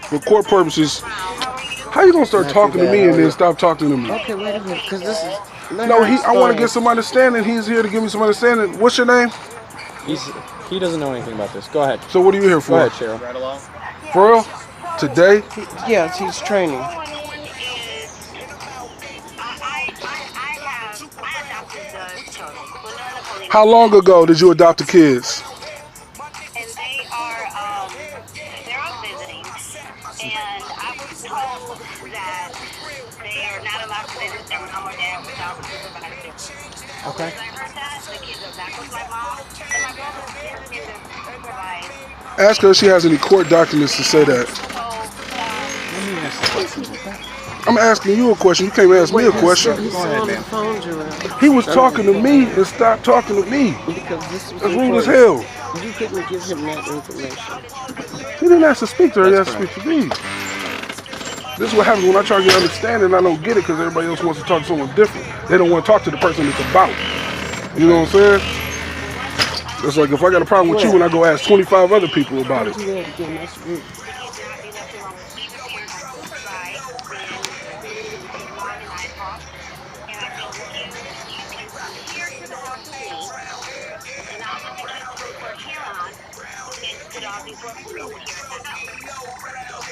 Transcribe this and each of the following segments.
For court purposes, how you gonna start talking to me and then stop talking to me? Okay, wait a minute, because this is... No, I want to get some understanding. He's here to give me some understanding. What's your name? He doesn't know anything about this. Go ahead. So what are you here for? Go ahead, Cheryl. Right along. For real? Today? Yes, he's training. How long ago did you adopt the kids? And they are, they're out visiting. And I was told that they are not allowed to visit their mom or dad without supervision. Okay. When I heard that, the kids are back with my mom, and my brother is supervised. Ask her if she has any court documents to say that. I'm asking you a question. You can't ask me a question. He's on the phone, Jarrell. He was talking to me and stopped talking to me. Because this was That's rude as hell. You couldn't give him that information. He didn't ask to speak to her. He asked to speak to me. This is what happens when I try to get understanding and I don't get it because everybody else wants to talk to someone different. They don't want to talk to the person it's about. You know what I'm saying? It's like if I got a problem with you and I go ask 25 other people about it. That's rude.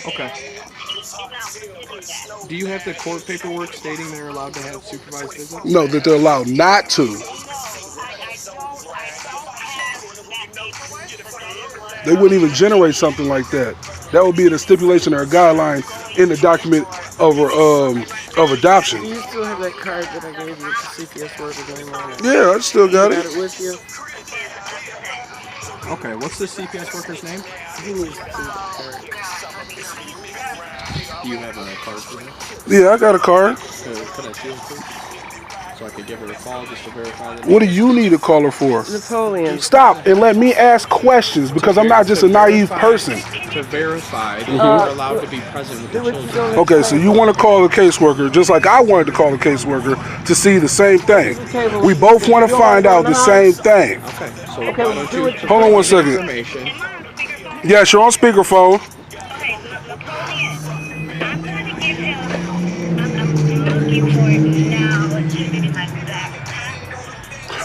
Okay. Do you have the court paperwork stating they're allowed to have supervised visits? No, that they're allowed not to. They wouldn't even generate something like that. That would be a stipulation or a guideline in the document of adoption. Do you still have that card that I gave you with the CPS worker going on? Yeah, I still got Got it. it with you? Okay, what's the CPS worker's name? He needs to see the card. Do you have a card for me? Yeah, I got a card. Could I see it, please? So I could give her a call just to verify that. What do you need a caller for? Napoleon. Stop and let me ask questions because I'm not just a naive person. To verify that you are allowed to be present with the children. Okay, so you want to call the caseworker just like I wanted to call the caseworker to see the same thing. We both want to find out the same thing. Okay, so why don't you Hold on one second. information. Yes, you're on speakerphone.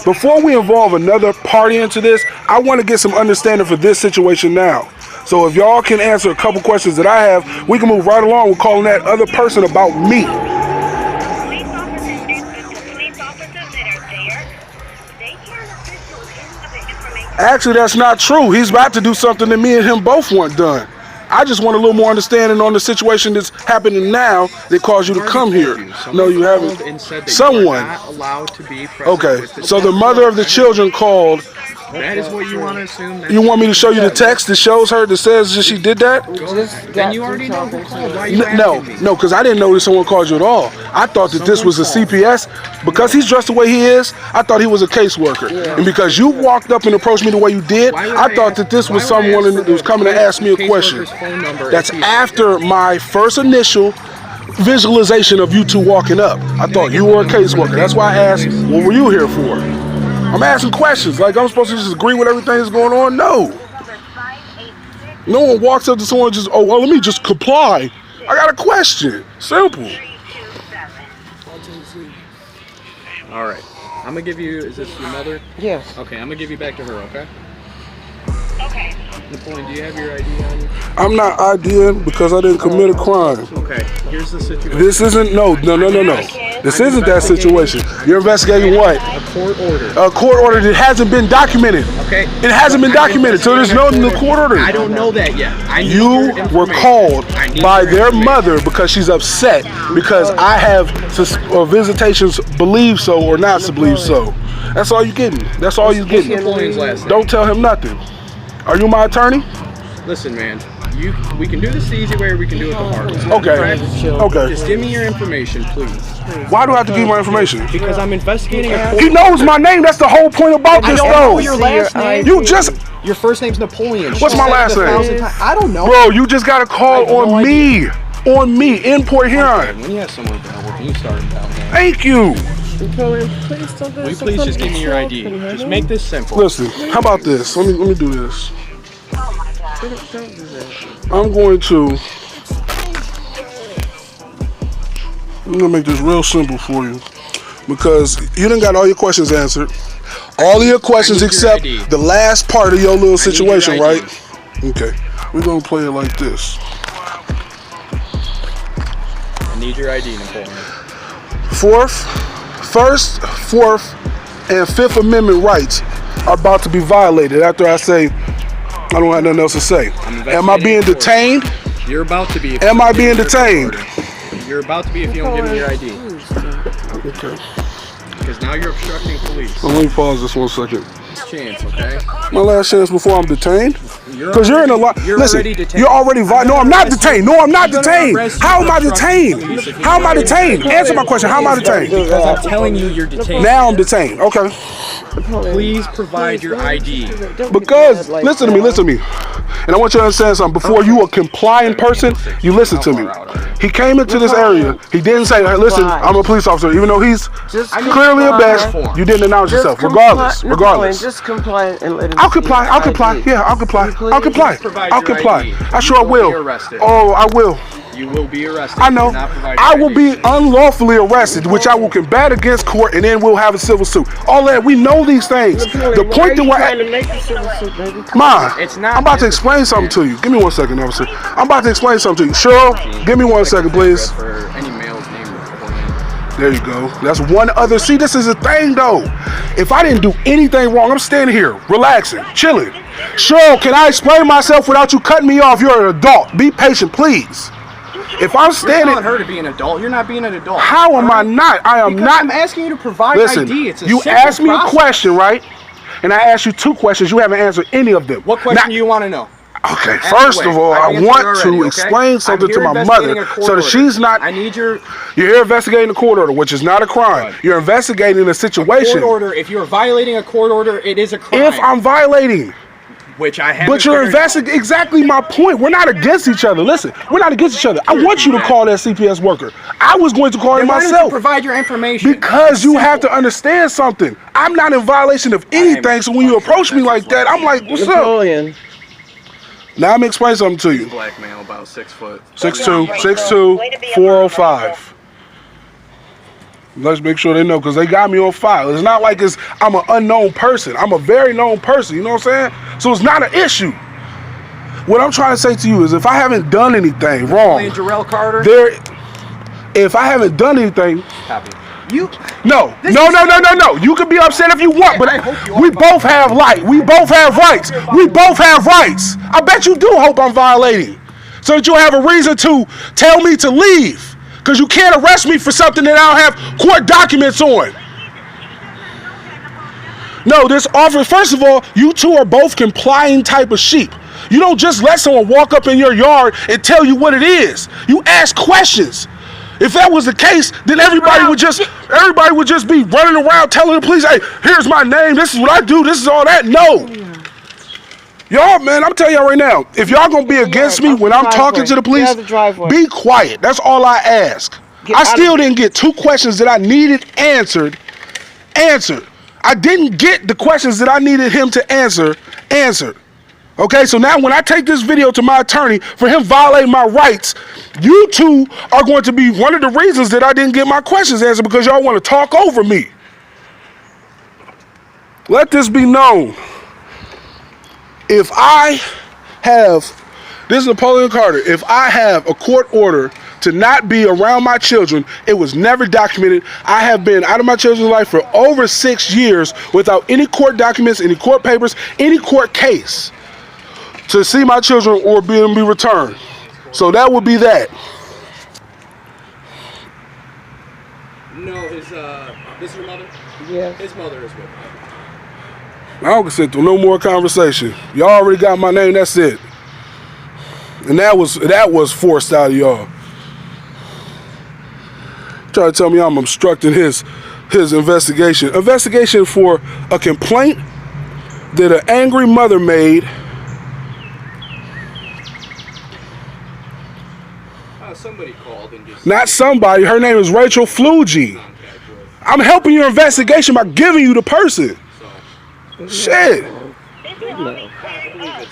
Before we involve another party into this, I want to get some understanding for this situation now. So if y'all can answer a couple questions that I have, we can move right along with calling that other person about me. Actually, that's not true. He's about to do something that me and him both want done. I just want a little more understanding on the situation that's happening now that caused you to come here. No, you haven't. Someone. Allowed to be present. Okay, with the so the mother of the children called. That is what you want to assume. You want me to show you the text that shows her that says that she did that? Then you already know who called. Why are you asking me? No, because I didn't know that someone called you at all. I thought that this was a CPS. Because he's dressed the way he is, I thought he was a caseworker. And because you walked up and approached me the way you did, I thought that this was someone that was coming to ask me a question. That's after my first initial visualization of you two walking up. I thought you were a caseworker. That's why I asked, what were you here for? I'm asking questions. Like I'm supposed to just agree with everything that's going on? No. No one walks up to someone and just, oh, well, let me just comply. I got a question. Simple. All right. I'm going to give you, is this your mother? Yes. Okay, I'm going to give you back to her, okay? Okay. Napoleon, do you have your ID on you? I'm not IDing because I didn't commit a crime. Okay, here's the situation. This isn't, no. This isn't that situation. You're investigating what? A court order. A court order that hasn't been documented. Okay. It hasn't been documented, so there's no court order. I don't know that yet. I need You your were information. called I need by your their information. mother because she's upset because I have visitations believe so or not to believe so. That's all you're getting. That's all you're getting. Napoleon's last name. Don't tell him nothing. Are you my attorney? Listen, man. We can do this the easy way or we can do it the hard way. Okay. Okay. Just give me your information, please. Why do I have to give you my information? Because I'm investigating a He knows my name. That's the whole point about I this, don't though. know your last name. You just, Your first name's Napoleon. What's my last name? I don't know. bro, you just got a call on me. On me in Port Huron. When you have someone available, can you start it down there? Thank you. Napoleon, please don't do Will you this in please front just of give me your yourself, ID? honey. Just make this simple. Listen, how about this? Let me do this. Oh my God. Don't do that. I'm gonna make this real simple for you because you done got all your questions answered. All of your questions I need your except ID. the last part of your little I need situation, your ID. right? Okay, we're gonna play it like this. I need your ID, Napoleon. First, Fourth, and Fifth Amendment rights are about to be violated after I say I don't have nothing else to say. Am I being detained? You're about to be. Am I being detained? You're about to be if you don't give me your ID. Okay. Because now you're obstructing police. Let me pause this 1 second. Last chance, okay? My last chance before I'm detained? Because you're in a lot. You're Listen, already detained. you're already. No, I'm not detained. No, I'm not I'm gonna detained. arrest you How for am I obstructing detained? police if you How am I don't detained? Answer my question. How am I detained? Because I'm telling you you're detained. Now I'm detained. Okay. Please provide your ID. Because listen to me. And I want you to understand something. Before you a complying person, you listen to me. He came into this area. He didn't say, hey, listen, I'm a police officer. Even though he's Just clearly a best, you didn't announce yourself. Regardless. Just comply and let him I'll see comply. your I'll comply. ID. Yeah, I'll comply. Please I'll comply. provide I'll your comply. ID. I sure You will will. be arrested. Oh, I will. You will be arrested. I if know. you do not provide I your will ID. be unlawfully arrested, which I will combat against court, and then we'll have a civil suit. All that, we know these things. The point that we're trying at, to make the civil suit, baby. Ma, It's not I'm about to explain something to you. Give me 1 second, officer. I'm about to explain something to you. Cheryl, give me 1 second, please. For any male's name, Napoleon. There you go. That's one other. See, this is a thing, though. If I didn't do anything wrong, I'm standing here, relaxing, chilling. Cheryl, can I explain myself without you cutting me off? You're an adult. Be patient, please. If I'm You're standing, telling her to be an adult. You're not being an adult. how am I not? I am Because not. I'm asking you to provide Listen, ID. It's a you simple asked me process. a question, right? And I asked you 2 questions. You haven't answered any of them. What question Now- do you want to know? Okay, Ask first away. of all, I've I answered want already, to okay? explain I'm something to here my investigating mother a court so that order. she's not. I need your You're here investigating a court order, which is not a crime. Right. You're investigating a situation. court order. If you're violating a court order, it is a crime. If I'm violating, which I haven't. but you're figured- investigating exactly my point. We're not against each other. Listen, we're not against each other. I want you to call that CPS worker. I was going to call him Then why don't you myself. provide your information? Because you have to Simple. understand something. I'm not in violation of anything. So when you approach me like that, I'm like, what's up? Napoleon. Now I'm explaining something to you. Black male, about 6 foot. 6'2", 405. Let's make sure they know because they got me on file. It's not like I'm an unknown person. I'm a very known person. You know what I'm saying? So it's not an issue. What I'm trying to say to you is if I haven't done anything wrong, Playing Jarrell Carter. if I haven't done anything, Copy. You. no. You can be upset if you want, but I hope you we are both have we both have rights. We both have rights. I bet you do hope I'm violating, so that you'll have a reason to tell me to leave, because you can't arrest me for something that I don't have court documents on. No, this offer. First of all, you two are both complying type of sheep. You don't just let someone walk up in your yard and tell you what it is. You ask questions. If that was the case, then everybody would just be running around telling the police, hey, here's my name, this is what I do, this is all that. No. Y'all, man, I'm telling y'all right now, if y'all gonna be against me when I'm talking to the police, be quiet. That's all I ask. I still didn't get 2 questions that I needed answered. I didn't get the questions that I needed him to answered. Okay, so now when I take this video to my attorney for him violating my rights, you two are going to be one of the reasons that I didn't get my questions answered, because y'all want to talk over me. Let this be known. If I have, this is Napoleon Carter, if I have a court order to not be around my children, it was never documented. I have been out of my children's life for over 6 years without any court documents, any court papers, any court case to see my children or be returned. So that would be that. No, this is your mother? Yeah. His mother is with him. I don't sit through no more conversation. Y'all already got my name, that's it. And that was forced out of y'all. Try to tell me I'm obstructing his investigation. Investigation for a complaint that an angry mother made. Somebody called and just. Not somebody, her name is Rachel Flugie. I'm helping your investigation by giving you the person. Shit.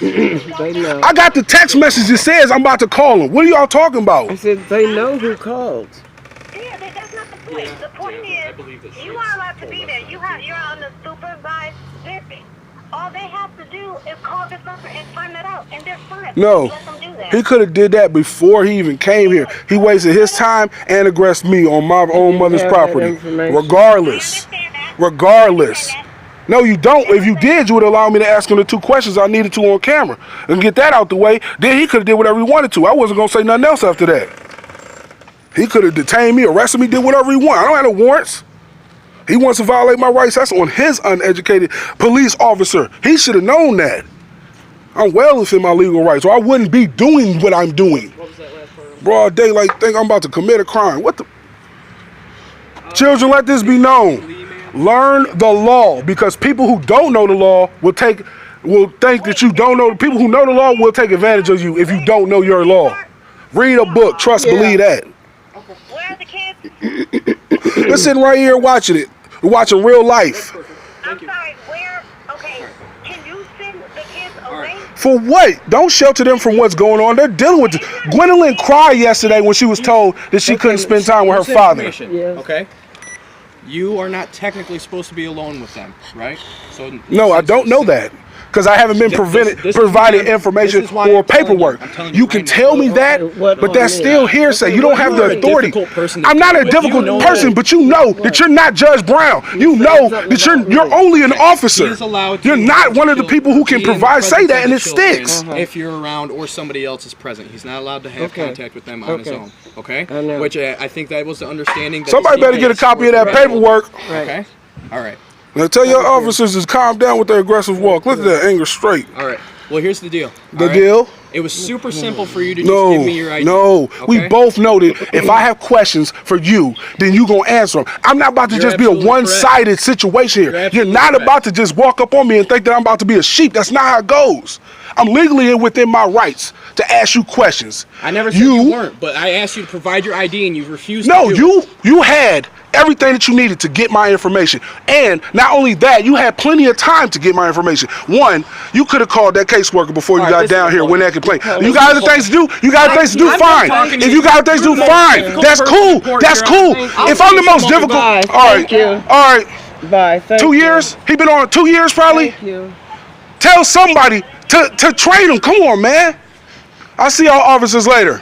They know. I got the text message that says I'm about to call him. What are y'all talking I about? said they know who called. Yeah, that's not the point. The point is, you are allowed to be there. You're on the supervised visit. All they have to do is call this number and find that out, and they're fine. No. Let them do that. He could have did that before he even came here. He wasted his time and aggressed me on my own mother's have that property. information. Regardless. I understand that. Regardless. No, you don't. If you did, you would allow me to ask him the 2 questions I needed to on camera and get that out the way. Then he could have did whatever he wanted to. I wasn't going to say nothing else after that. He could have detained me, arrested me, did whatever he wanted. I don't have no warrants. He wants to violate my rights. That's on his uneducated police officer. He should have known that. I'm well within my legal rights, or I wouldn't be doing what I'm doing. What was that last part? Broad daylight, think I'm about to commit a crime. What the? Children, let this be known. Learn the law, because people who don't know the law will think that you don't know. People who know the law will take advantage of you if you don't know your law. Read a book. Trust, believe that. Where are the kids? They're sitting right here watching it. We're watching real life. I'm sorry, where? Okay, can you send the kids away? For what? Don't shelter them from what's going on. They're dealing with it. Gwendolyn cried yesterday when she was told that she couldn't spend time with her Here's father. information, Yeah. Okay. You are not technically supposed to be alone with them, right? So No, I don't know that. Because I haven't been This is provided why- information this is why or I'm telling you. paperwork. I'm telling You you can right now. tell me that, What but on that's me? still hearsay. You don't have You're the a authority. difficult person to I'm not a deal with. You difficult know person, that. but you know that you're not Judge Brown. You know something that about you're me. only an He officer. is allowed to You're not watch one of the children, people who can be in the provide, say presence that, of and the it children sticks. If you're around or somebody else is present, he's not allowed to have Okay. contact with them on his Okay. own. Okay? I know. Which I think that was the understanding. That Somebody the better get a CPS copy of that was- paperwork. Right. Okay. All right. Now tell your officers to calm down with their aggressive walk. Look at that anger straight. All right. Well, here's the deal. The all right? deal? It was super simple for you to No, just give me your ID. no. We okay? both know that if I have questions for you, then you gonna answer them. I'm not about to You're just be a absolutely one-sided situation here. You're You're absolutely not correct. about to just walk up on me and think that I'm about to be a sheep. That's not how it goes. I'm legally within my rights to ask you questions. I never said you weren't, but I asked you to provide your ID and you refused No, to do it. you had everything that you needed to get my information. And not only that, you had plenty of time to get my information. One, you could have called that caseworker before you All right, got listen, down here hold when on. that complaint. Hold You on. got other things to do? You got other things to do? I'm Fine. talking to If you. you got other things to do, You're the most fine. difficult That's person to cool. report That's your cool. own. If I'm the most Bye. difficult, all right, Thank you. all right. Bye. Thank 2 you. years? He been on 2 years probably? Thank you. Tell somebody to train him. Come on, man. I'll see y'all officers later.